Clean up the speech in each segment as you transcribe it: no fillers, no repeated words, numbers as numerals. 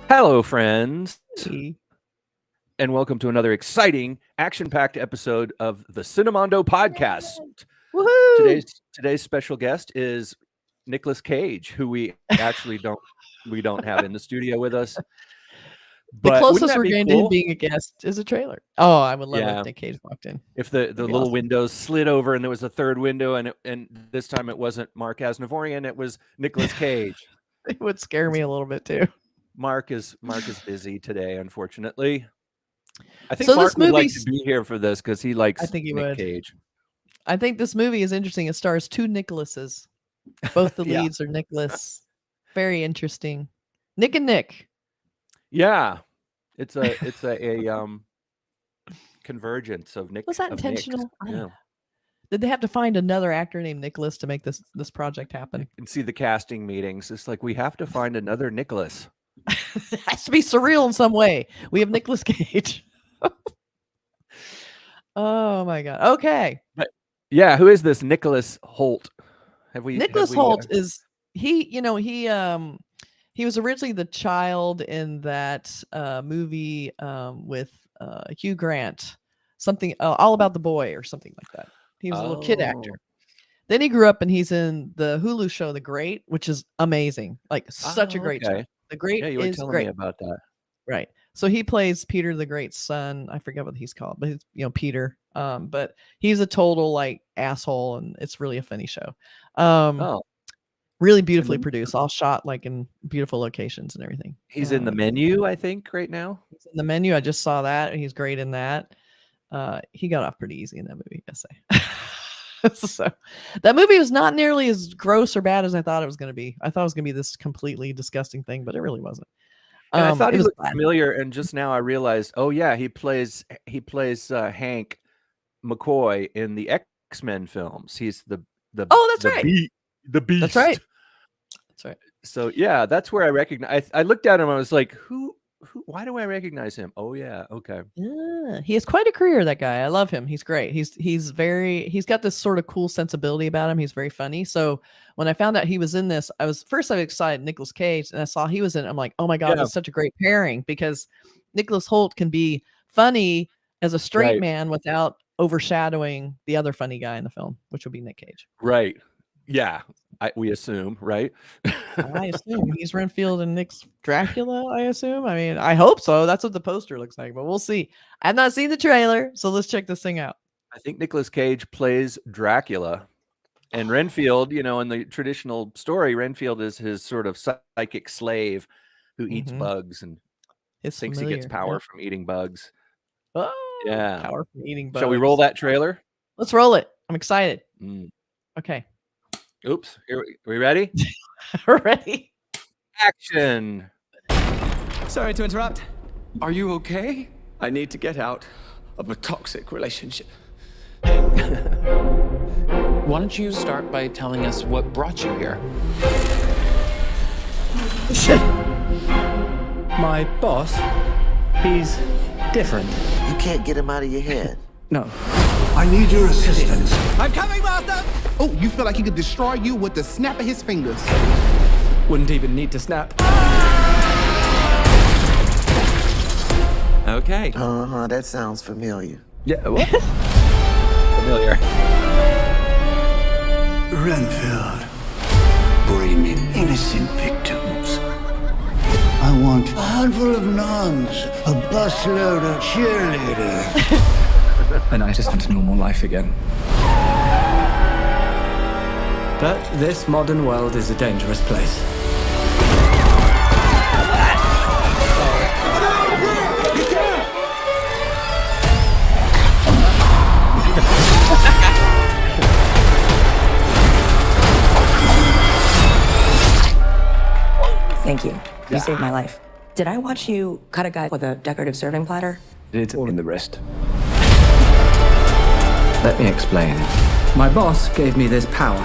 Hello, friends, Hey. and welcome to another exciting, action-packed episode of the Cinemondo podcast. Woohoo! Today's special guest is Nic Cage, who we actually don't have in the studio with us. The But closest we're wouldn't that be getting to him cool being a guest is a trailer. Oh, I would love Yeah. if Nic Cage walked in. if the That'd be little awesome. windows slid over and there was a third window, and this time it wasn't Mark Aznavourian, it was Nic Cage. It would scare me a little bit too. Mark is busy today, unfortunately. I think So Mark this would like to movie's- be here for this because he likes I think he Nic would. Cage. I think this movie is interesting. It stars two Nicholases. Both the Yeah. leads are Nicholas. Very interesting. Nick and Nick. Yeah, it's a convergence of Nick. Was that of Nicks. intentional? I don't Yeah, know. Did they have to find another actor named Nicholas to make this project happen? and see the casting meetings. It's like we have to find another Nicholas. It has to be surreal in some way. We have Nicolas Cage. Oh my god. Okay. Yeah, who is this Nicholas Hoult? Nicholas Hoult is he was originally the child in that movie with Hugh Grant, something All About the Boy or something like that. He was a little kid actor. Then he grew up and he's in the Hulu show The Great, which is amazing. Like such a great show. The Great Yeah, you were is telling great. me about that. Right. So he plays Peter the Great's son. I forget what he's called, but he's, Peter. But he's a total like asshole, and it's really a funny show. Really beautifully produced, all shot like in beautiful locations and everything. He's in The Menu, I think, right now. He's in The Menu. I just saw that. He's great in that. He got off pretty easy in that movie, I say. So that movie was not nearly as gross or bad as I thought it was going to be. I thought it was going to be this completely disgusting thing, but it really wasn't. And I thought it he was looked bad. familiar, and just now I realized, oh yeah, he plays Hank McCoy in the X-Men films. He's the Oh, that's right. The Beast. That's right. That's right. So yeah, that's where I recognize. I looked at him. I was like, who? Why do I recognize him? Oh yeah, okay. Yeah, he has quite a career. That guy, I love him. He's great. He's got this sort of cool sensibility about him. He's very funny. So when I found out he was in this, I was excited Nicolas Cage, and I saw he was in it. I'm like, oh my god, Yeah. it's such a great pairing because Nicholas Hoult can be funny as a straight Right. man without overshadowing the other funny guy in the film, which would be Nic Cage. Right. Yeah. We assume, right? I assume he's Renfield and Nick's Dracula. I assume. I mean, I hope so. That's what the poster looks like, but we'll see. I've not seen the trailer, so let's check this thing out. I think Nicolas Cage plays Dracula, and Renfield, in the traditional story, Renfield is his sort of psychic slave who eats Mhm. bugs and It's thinks he gets familiar. power Yep. from eating bugs. Oh, Yeah. power from eating bugs. Shall we roll that trailer? Let's roll it. I'm excited. Mm. Okay. Oops. Are we ready? Ready? Action. Sorry to interrupt. Are you okay? I need to get out of a toxic relationship. Why don't you start by telling us what brought you here? My boss, he's different. You can't get him out of your head. No. I need your assistance. I'm coming, master! Oh, you feel like he could destroy you with the snap of his fingers. Wouldn't even need to snap. Okay. Uh-huh, that sounds familiar. Yeah, what? Familiar. Renfield, bring in innocent victims. I want a handful of nuns, a busload of cheerleaders. And I just want a normal life again. But this modern world is a dangerous place. Thank you. You saved my life. Did I watch you cut a guy with a decorative serving platter? It's all in the wrist. Let me explain. My boss gave me this power.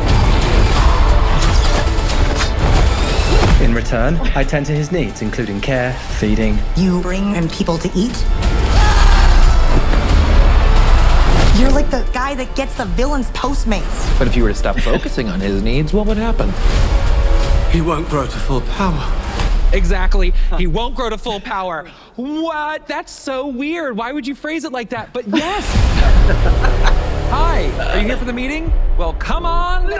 In return, I tend to his needs, including care, feeding. You bring in people to eat? You're like the guy that gets the villain's Postmates. But if you were to stop focusing on his needs, what would happen? He won't grow to full power. Exactly. He won't grow to full power. What? That's so weird. Why would you phrase it like that? But yes. Hi. Are you here for the meeting? Well, come on. No!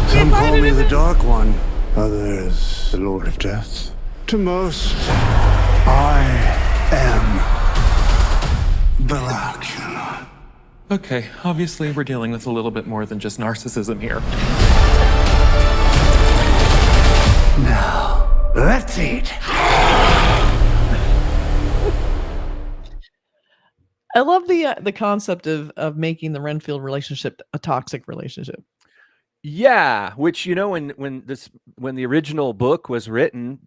Some call me the Dark One, others the Lord of Death. To most, I am Dracula. Okay, obviously we're dealing with a little bit more than just narcissism here. Now, let's eat. I love the concept of making the Renfield relationship a toxic relationship. Yeah, which when the original book was written,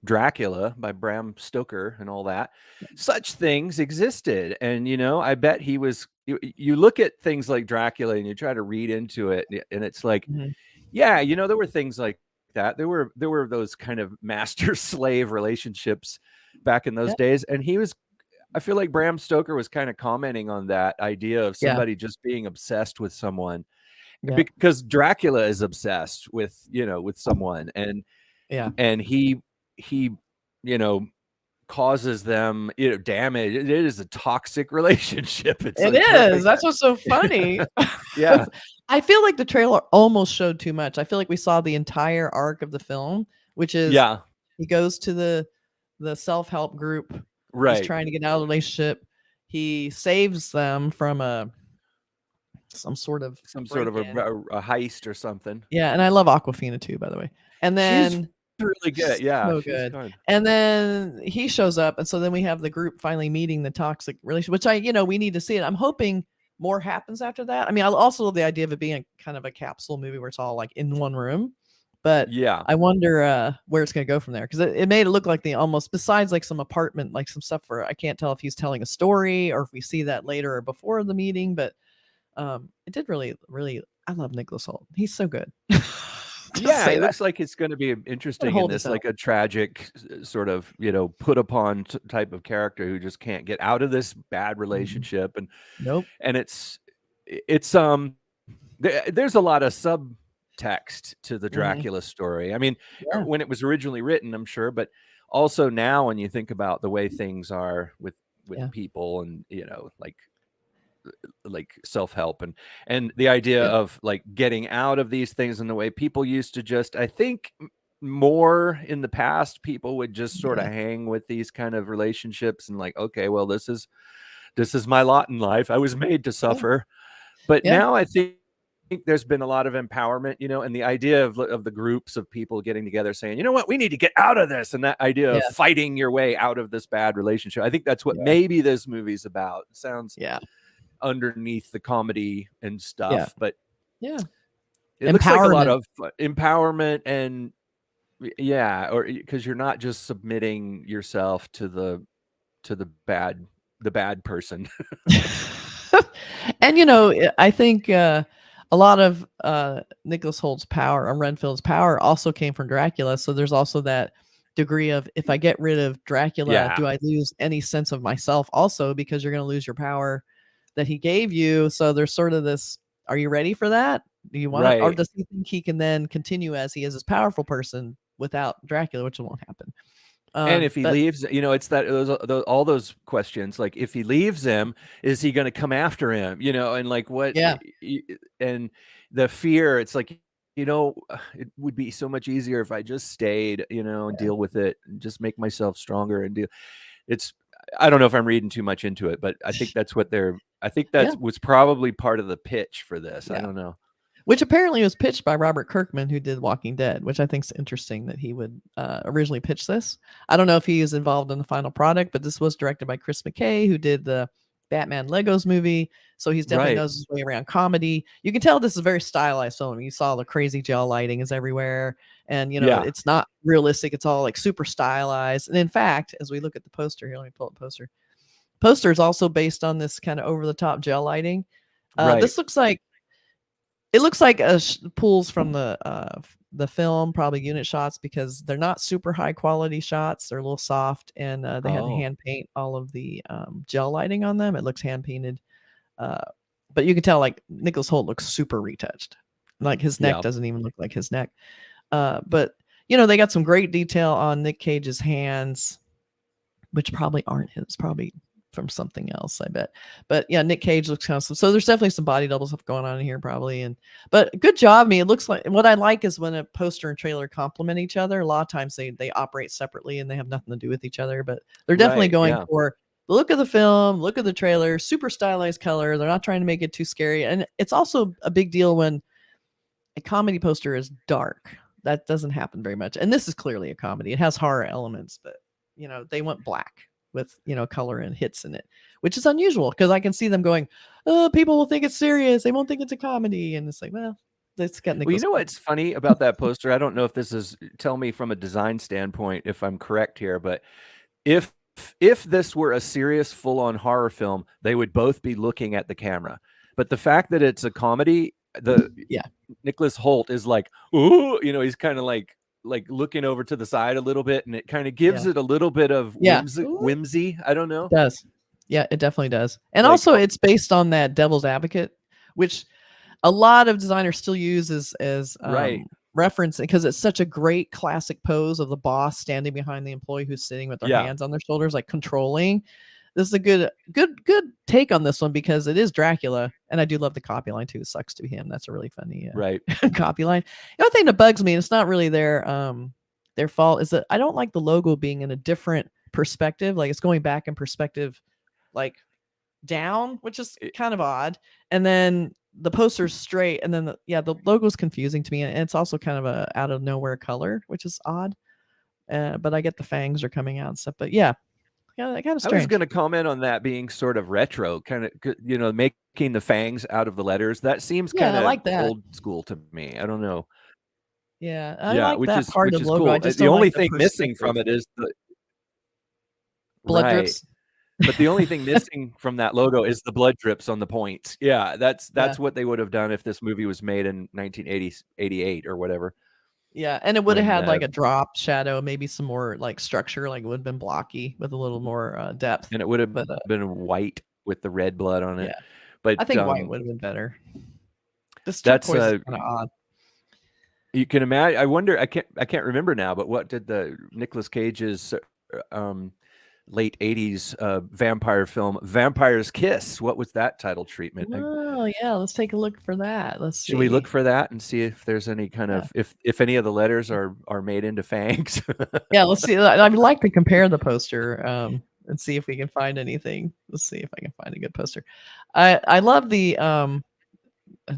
Dracula by Bram Stoker and all that, such things existed. And I bet he was. You look at things like Dracula and you try to read into it, and it's like, yeah, there were things like that. There were those kind of master slave relationships back in those days, and I feel like Bram Stoker was kind of commenting on that idea of somebody just being obsessed with someone. Because Dracula is obsessed with someone, and he causes them damage. It is a toxic relationship. It is. That's what's so funny. Yeah. I feel like the trailer almost showed too much. I feel like we saw the entire arc of the film, which is he goes to the self-help group. Right. He's trying to get out of the relationship. He saves them from some sort of a heist or something. Yeah, and I love Awkwafina too, by the way. And then she's really good. Yeah, so good. And then he shows up, and so then we have the group finally meeting the toxic relationship, which we need to see it. I'm hoping more happens after that. I mean, I also love the idea of it being kind of a capsule movie where it's all like in one room. But I wonder where it's going to go from there, because it made it look like almost, besides like some apartment, like some stuff where I can't tell if he's telling a story or if we see that later or before the meeting. But it did really, really. I love Nicholas Hoult. He's so good. Yeah, it looks like it's going to be interesting in this, like a tragic sort of put upon type of character who just can't get out of this bad relationship, and and it's there's a lot of subtext to the Dracula story. I mean, when it was originally written, I'm sure, but also now when you think about the way things are with people and like self-help and the idea of like getting out of these things, in the way people used to just, I think more in the past, people would just sort of hang with these kind of relationships and like, okay, well, this is my lot in life. I was made to suffer. But now I think there's been a lot of empowerment, and the idea of the groups of people getting together saying, you know what, we need to get out of this. And that idea of fighting your way out of this bad relationship. I think that's what maybe this movie's about. It sounds underneath the comedy and stuff, but it looks like a lot of empowerment and or because you're not just submitting yourself to the bad person. And I think a lot of Nicholas Holt's power, or Renfield's power, also came from Dracula. So there's also that degree of, if I get rid of Dracula, do I lose any sense of myself also, because you're going to lose your power that he gave you. So there's sort of this, are you ready for that? Do you want it? Or does he think he can then continue as he is this powerful person without Dracula, which won't happen? And if he leaves, it's all those questions, like if he leaves him, is he going to come after him? And like what? And the fear, it's like, it would be so much easier if I just stayed, and deal with it and just make myself stronger and I don't know if I'm reading too much into it, but I think that's what was probably part of the pitch for this. I don't know. Which apparently was pitched by Robert Kirkman, who did Walking Dead, which I think is interesting that he would originally pitch this. I don't know if he is involved in the final product, but this was directed by Chris McKay, who did the Batman Legos movie. So he's definitely knows his way around comedy. You can tell this is very stylized film. You saw the crazy gel lighting is everywhere. And, it's not realistic. It's all like super stylized. And in fact, as we look at the poster here, let me pull up the poster. Poster is also based on this kind of over the top gel lighting. This looks like, it looks like pulls from the the film, probably unit shots, because they're not super high quality shots. They're a little soft, and they had to hand paint all of the gel lighting on them. It looks hand painted, but you can tell like Nicholas Hoult looks super retouched. Like his neck doesn't even look like his neck. But you know, they got some great detail on Nic Cage's hands, which probably aren't his, probably from something else, I bet. But yeah, Nic Cage looks kind of, so there's definitely some body double stuff going on in here probably. But good job. I mean, it looks like, what I like is when a poster and trailer complement each other. A lot of times they operate separately and they have nothing to do with each other, but they're definitely going for the look of the film, look of the trailer, super stylized color. They're not trying to make it too scary. And it's also a big deal when a comedy poster is dark. That doesn't happen very much. And this is clearly a comedy. It has horror elements, but you know, they went black with, you know, color and hits in it, which is unusual because I can see them going, oh, people will think it's serious. They won't think it's a comedy. And it's like, well, let's get Nicholas. Well, you know what's funny about that poster? I don't know if this is, tell me from a design standpoint if I'm correct here, but if this were a serious full-on horror film, they would both be looking at the camera. But the fact that it's a comedy, Nicholas Hoult is like, ooh, you know, he's kind of like looking over to the side a little bit, and it kind of gives it a little bit of whimsy. I don't know. It does. Yeah, it definitely does. And also it's based on that Devil's Advocate, which a lot of designers still use as reference, because it's such a great classic pose of the boss standing behind the employee who's sitting with their hands on their shoulders, like controlling. This is a good take on this one because it is Dracula, and I do love the copy line too. It sucks to be him. That's a really funny copy line. The other thing that bugs me, and it's not really their fault, is that I don't like the logo being in a different perspective. Like it's going back in perspective, like down, which is kind of odd. And then the poster's straight, and then the logo's confusing to me, and it's also kind of a out of nowhere color, which is odd. But I get the fangs are coming out and stuff. But yeah, kind of strange. I was going to comment on that being sort of retro, kind of, you know, making the fangs out of the letters. That seems kind of like that. old school to me. I don't know. Yeah, I like which that is, part which of is the logo. cool. I just The don't only like thing missing from it is the blood drips. But the only thing missing from that logo is the blood drips on the points. Yeah, that's what they would have done if this movie was made in 1988 or whatever. Yeah, and it would have had like a drop shadow, maybe some more like structure, like it would have been blocky with a little more depth. And it would have been white with the red blood on it. Yeah, but I think white would have been better. This that's turquoise is kind of odd. You can imagine. I wonder. I can't remember now. But what did the Nicolas Cage's late 80s vampire film Vampire's Kiss, what was that title treatment? Oh yeah, let's take a look for that. Should we look for that and see if there's any kind of if any of the letters are made into fangs? Yeah, let's see. I'd like to compare the poster and see if we can find anything. Let's see if I can find a good poster. I love the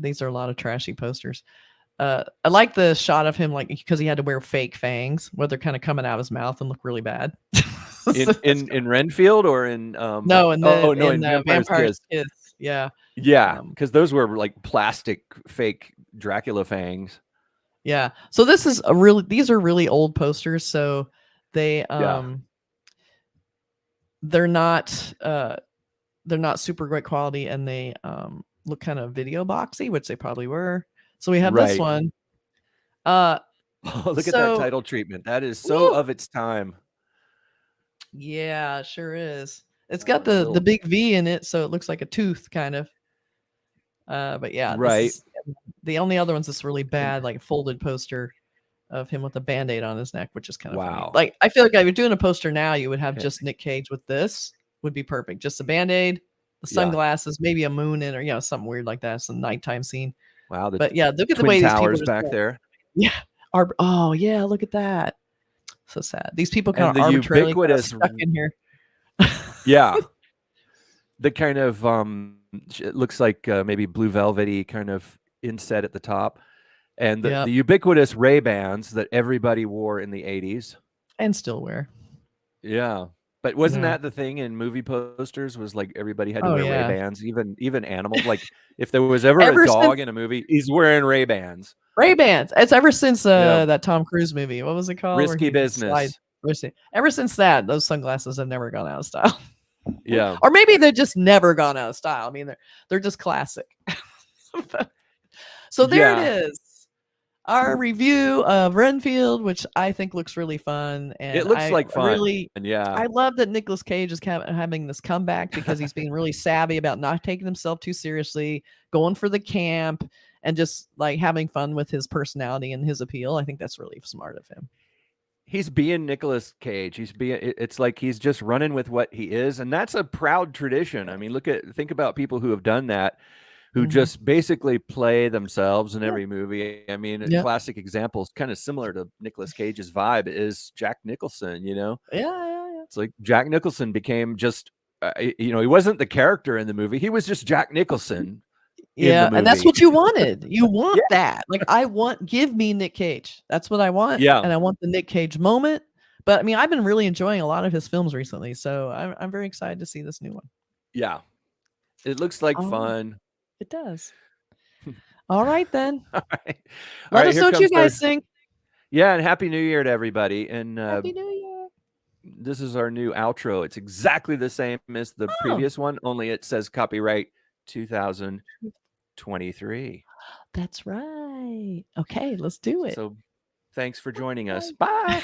these are a lot of trashy posters. I like the shot of him, like, because he had to wear fake fangs where they're kind of coming out of his mouth and look really bad. in Renfield or in no, in Vampire's Kiss. Yeah, because those were like plastic fake Dracula fangs. Yeah, so these are really old posters, so they they're not super great quality, and they look kind of video boxy, which they probably were. So we have this one. Look at that title treatment. That is so of its time. Yeah, it sure is. It's got the big V in it, so it looks like a tooth kind of. But yeah, the only other one's this really bad, like folded poster of him with a Band-Aid on his neck, which is kind of funny. Like, I feel like if you're doing a poster now, you would have just Nic Cage with this would be perfect. Just a Band-Aid, the sunglasses, maybe a moon in, or something weird like that. It's a nighttime scene. Wow, but yeah, look at the Twin way Towers these people back there. Yeah. Oh yeah, look at that. So sad. These people kind and of the arbitrarily ubiquitous stuck in here. Yeah. The kind of it looks like maybe blue velvety kind of inset at the top. And the ubiquitous Ray-Bans that everybody wore in the 80s. And still wear. Yeah. But wasn't that the thing in movie posters, was like everybody had to wear Ray-Bans, even animals. Like if there was ever a dog in a movie, he's wearing Ray-Bans. Ray-Bans. It's ever since that Tom Cruise movie. What was it called? Risky Business. Ever since that, those sunglasses have never gone out of style. Yeah. Or maybe they've just never gone out of style. I mean, they're just classic. So there it is. our review of Renfield, which I think looks really fun. And It looks like fun. Really, yeah. I love that Nicolas Cage is having this comeback because he's being really savvy about not taking himself too seriously, going for the camp, and just like having fun with his personality and his appeal. I think that's really smart of him. He's being Nicolas Cage. It's like he's just running with what he is. And that's a proud tradition. I mean, think about people who have done that, who just basically play themselves in every movie. I mean, a classic example is kind of similar to Nicolas Cage's vibe is Jack Nicholson, you know? Yeah. It's like Jack Nicholson became just, he wasn't the character in the movie. He was just Jack Nicholson. Yeah, and that's what you wanted. You want that. Like, give me Nic Cage. That's what I want. Yeah. And I want the Nic Cage moment. But I mean, I've been really enjoying a lot of his films recently. So I'm very excited to see this new one. Yeah. It looks like fun. It does. All right, then. All right. Let us know what you guys think. Yeah, and Happy New Year to everybody. And Happy New Year. This is our new outro. It's exactly the same as the previous one, only it says copyright 2023. That's right. Okay, let's do it. So thanks for joining us. Bye.